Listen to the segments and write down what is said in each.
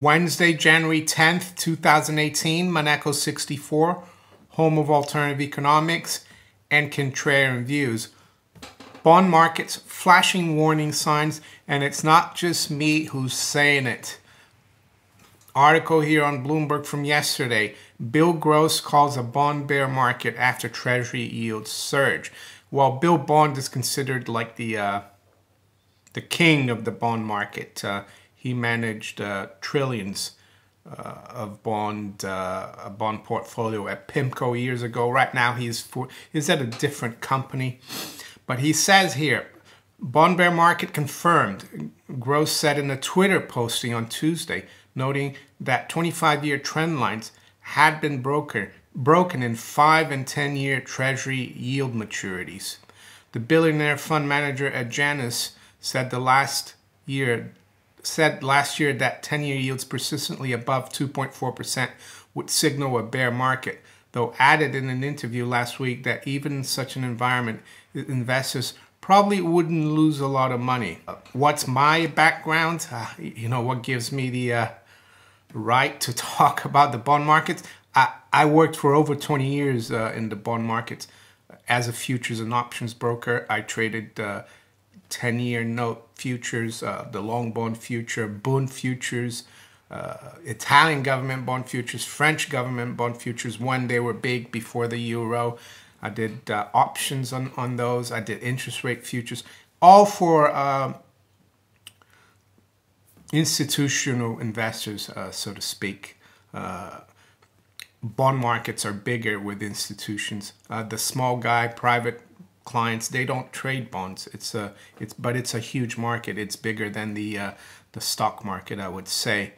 Wednesday, January 10th, 2018, Monaco 64, home of alternative economics and contrarian views. Bond markets flashing warning signs, and it's not just me who's saying it. Article here on Bloomberg from yesterday. Bill Gross calls a bond bear market after Treasury yields surge. Well, Bill Bond is considered like the king of the bond market. He managed trillions of a bond portfolio at PIMCO years ago. Right now he's at a different company. But he says here, bond bear market confirmed, Gross said in a Twitter posting on Tuesday, noting that 25-year trend lines had been broken in 5- and 10-year Treasury yield maturities. The billionaire fund manager at Janus said last year that 10-year yields persistently above 2.4% would signal a bear market, though added in an interview last week that even in such an environment, investors probably wouldn't lose a lot of money. What's my background? What gives me the right to talk about the bond markets? I worked for over 20 years in the bond markets as a futures and options broker. I traded 10-year note futures, the long bond future, Bund futures, Italian government bond futures, French government bond futures when they were big before the euro. I did options on those. I did interest rate futures, all for institutional investors, so to speak. Bond markets are bigger with institutions. The small guy, private clients, they don't trade bonds. But it's a huge market. It's bigger than the stock market, I would say.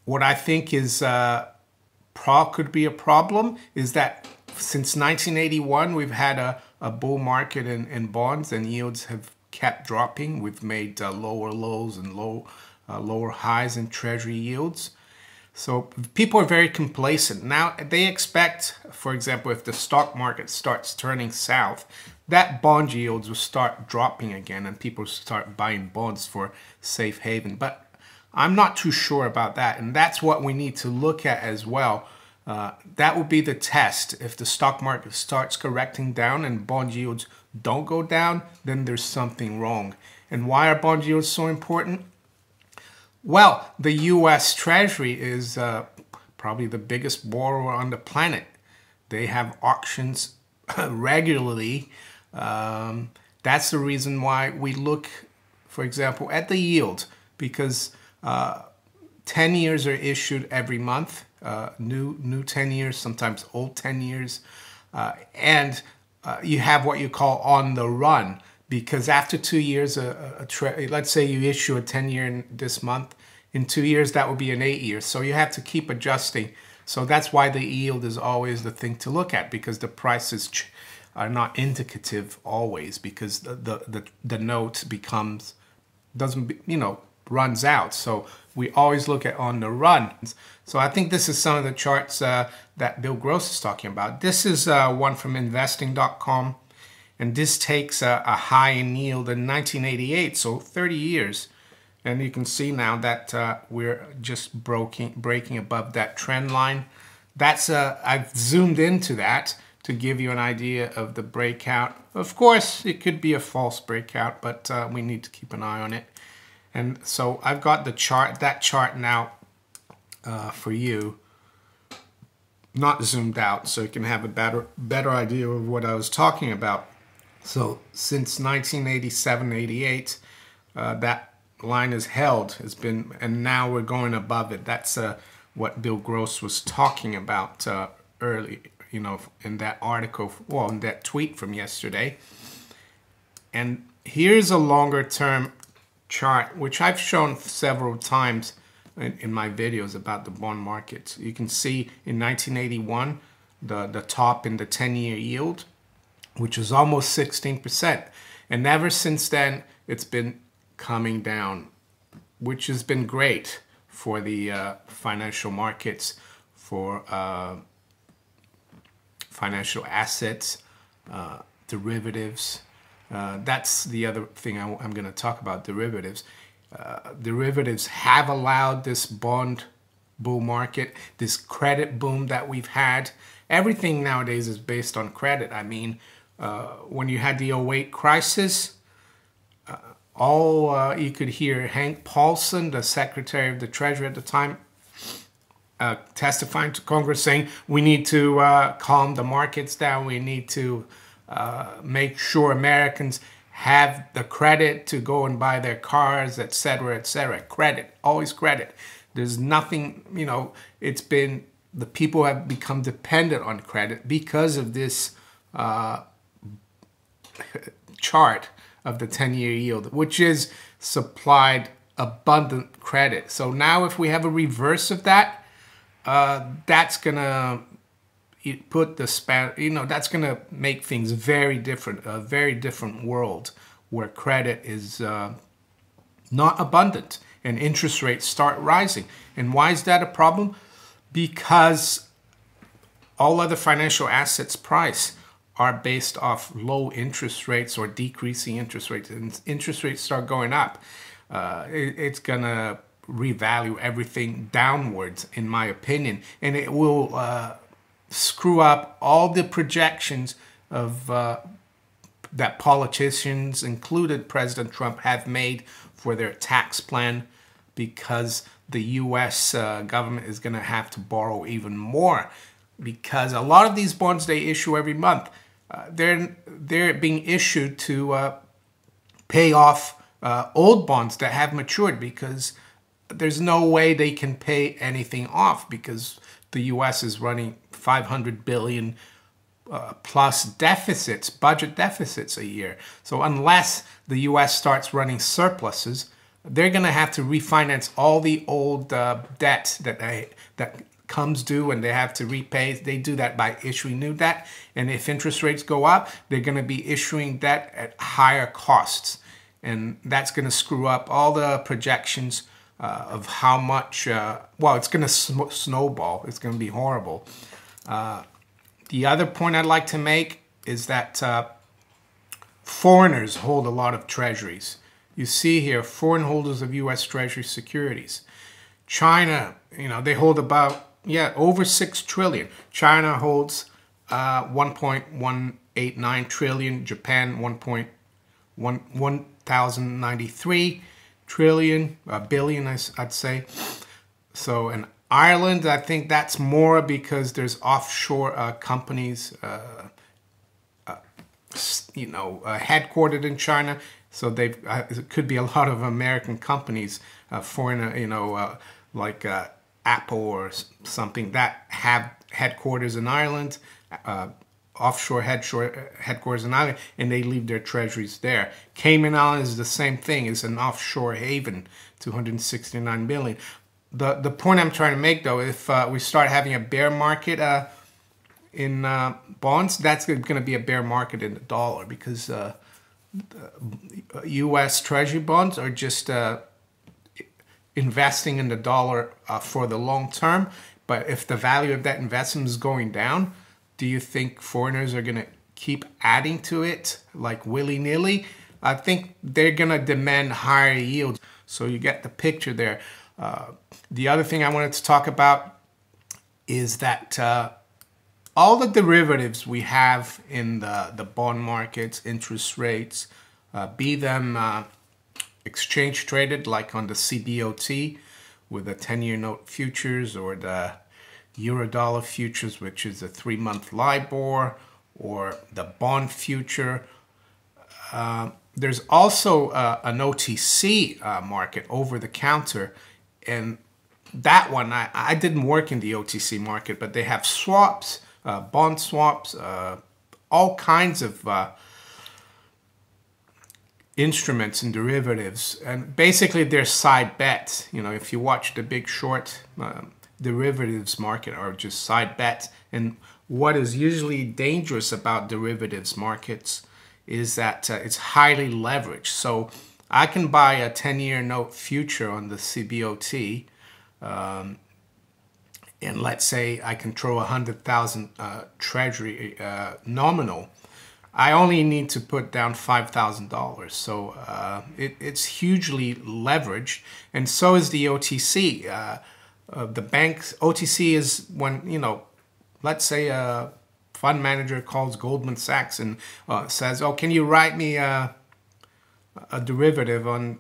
What I think is could be a problem is that since 1981 we've had a bull market in bonds, and yields have kept dropping. We've made lower lows and lower highs in Treasury yields. So people are very complacent. Now they expect, for example, if the stock market starts turning south, that bond yields will start dropping again and people start buying bonds for safe haven. But I'm not too sure about that. And that's what we need to look at as well. That will be the test. If the stock market starts correcting down and bond yields don't go down, then there's something wrong. And why are bond yields so important? Well, the U.S. Treasury is probably the biggest borrower on the planet. They have auctions regularly. That's the reason why we look, for example, at the yield, because 10 years are issued every month, new 10 years, sometimes old 10 years, and you have what you call on the run. Because after 2 years, let's say you issue a 10-year this month, in 2 years that will be an 8 years. So you have to keep adjusting. So that's why the yield is always the thing to look at, because the prices are not indicative always, because the note runs out. So we always look at on the run. So I think this is some of the charts that Bill Gross is talking about. This is one from investing.com. And this takes a high in yield in 1988, so 30 years. And you can see now that we're just breaking above that trend line. That's I've zoomed into that to give you an idea of the breakout. Of course, it could be a false breakout, but we need to keep an eye on it. And so I've got that chart now for you, not zoomed out, so you can have a better idea of what I was talking about. So since 1987-88, that line is held, and now we're going above it. That's what Bill Gross was talking about early, in that article, well, in that tweet from yesterday. And here's a longer term chart, which I've shown several times in my videos about the bond markets. You can see in 1981, the top in the 10-year yield, which is almost 16%. And ever since then, it's been coming down, which has been great for the financial markets, for financial assets, derivatives. That's the other thing I'm going to talk about, derivatives. derivatives have allowed this bond bull market, this credit boom that we've had. Everything nowadays is based on credit. I mean, when you had the '08 crisis, you could hear Hank Paulson, the Secretary of the Treasury at the time, testifying to Congress saying, we need to calm the markets down. We need to make sure Americans have the credit to go and buy their cars, etc., etc. Credit, always credit. There's nothing, it's been, the people have become dependent on credit because of this chart of the 10-year yield, which is supplied abundant credit. So now if we have a reverse of that, that's gonna put the span, that's gonna make things very different, a very different world where credit is not abundant and interest rates start rising. And why is that a problem? Because all other financial assets price are based off low interest rates or decreasing interest rates. And interest rates start going up, it's gonna revalue everything downwards, in my opinion, and it will screw up all the projections of that politicians, included President Trump, have made for their tax plan, because the U.S. Government is going to have to borrow even more, because a lot of these bonds they issue every month, they're being issued to pay off old bonds that have matured, because there's no way they can pay anything off, because the U.S. is running 500 billion plus deficits, budget deficits a year. So unless the U.S. starts running surpluses, they're going to have to refinance all the old debt that comes due, and they have to repay. They do that by issuing new debt. And if interest rates go up, they're going to be issuing debt at higher costs. And that's going to screw up all the projections of how much, well, it's going to snowball. It's going to be horrible. The other point I'd like to make is that foreigners hold a lot of treasuries. You see here, foreign holders of U.S. Treasury securities. China, they hold about, over 6 trillion. China holds 1.189 trillion. Japan, 1,093 trillion, billion, I'd say. So, and Ireland, I think that's more because there's offshore companies, headquartered in China. So it could be a lot of American companies, foreign, like Apple or something, that have headquarters in Ireland, offshore headquarters in Ireland, and they leave their treasuries there. Cayman Islands is the same thing. It's an offshore haven, 269 billion. The point I'm trying to make, though, if we start having a bear market in bonds, that's going to be a bear market in the dollar, because U.S. Treasury bonds are just investing in the dollar for the long term. But if the value of that investment is going down, do you think foreigners are going to keep adding to it like willy-nilly? I think they're going to demand higher yields. So you get the picture there. The other thing I wanted to talk about is that all the derivatives we have in the bond markets, interest rates, be them exchange traded like on the CBOT with the 10-year note futures, or the Euro-dollar futures, which is a 3-month LIBOR, or the bond future. There's also an OTC market, over the counter, and that one, I didn't work in the OTC market, but they have swaps, bond swaps, all kinds of instruments and derivatives, and basically they're side bets. If you watch The Big Short, derivatives market are just side bets. And what is usually dangerous about derivatives markets is that it's highly leveraged. So I can buy a 10-year note future on the CBOT, and let's say I control 100,000 treasury nominal. I only need to put down $5,000. So it's hugely leveraged, and so is the OTC. The bank's OTC is when, you know, let's say a fund manager calls Goldman Sachs and says, "Oh, can you write me a derivative on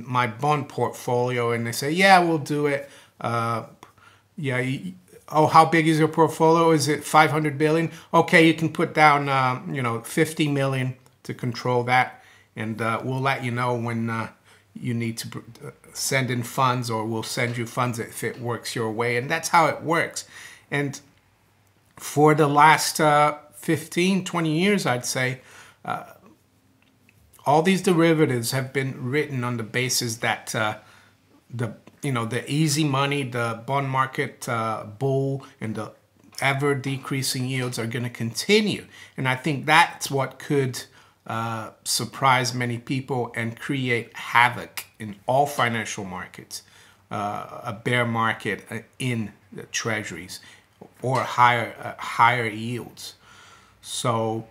my bond portfolio?" And they say, "Yeah, we'll do it." Yeah. Oh, how big is your portfolio? Is it 500 billion? Okay, you can put down, you know, 50 million to control that, and we'll let you know when you need to send in funds, or we'll send you funds if it works your way. And that's how it works. And for the last 15, 20 years, I'd say, all these derivatives have been written on the basis that the easy money, the bond market bull, and the ever decreasing yields are going to continue. And I think that's what could surprise many people and create havoc in all financial markets, a bear market in the treasuries, or higher yields. So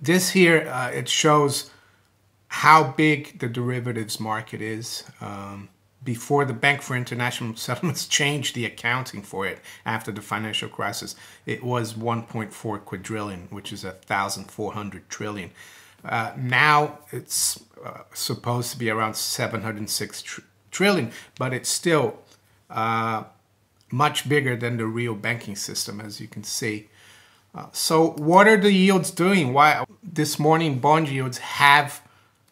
this here, it shows how big the derivatives market is. Before the Bank for International Settlements changed the accounting for it after the financial crisis, it was 1.4 quadrillion, which is 1,400 trillion. Now it's supposed to be around 706 trillion, but it's still much bigger than the real banking system, as you can see. So what are the yields doing? Why this morning bond yields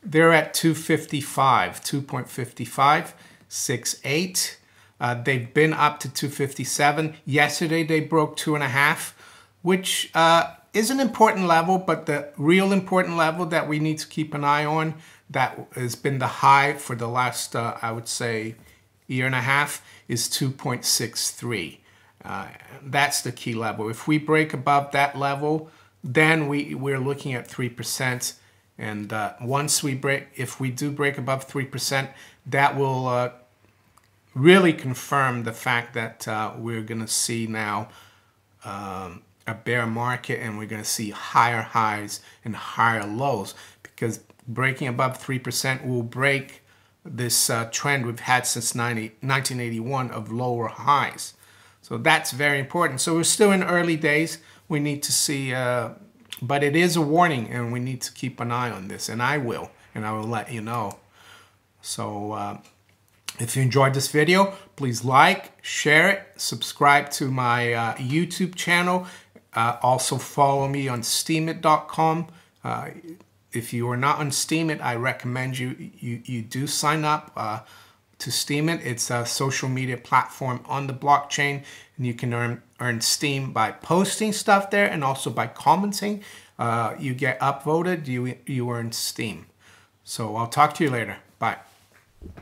they're at 255, 2.55, 68. They've been up to 257. Yesterday they broke 2.5, which is an important level, but the real important level that we need to keep an eye on, that has been the high for the last, I would say, year and a half, is 2.63. That's the key level. If we break above that level, then we're looking at 3%. And if we do break above 3%, that will really confirm the fact that we're going to see now a bear market, and we're going to see higher highs and higher lows, because breaking above 3% will break this trend we've had since 1981 of lower highs. So that's very important. So we're still in early days. We need to see, but it is a warning, and we need to keep an eye on this, and I will let you know. So if you enjoyed this video, please like, share it, subscribe to my YouTube channel. Also follow me on steemit.com. If you are not on Steemit, I recommend you do sign up to Steemit. It's a social media platform on the blockchain, and you can earn Steem by posting stuff there, and also by commenting. You get upvoted, you earn Steem. So I'll talk to you later. Bye.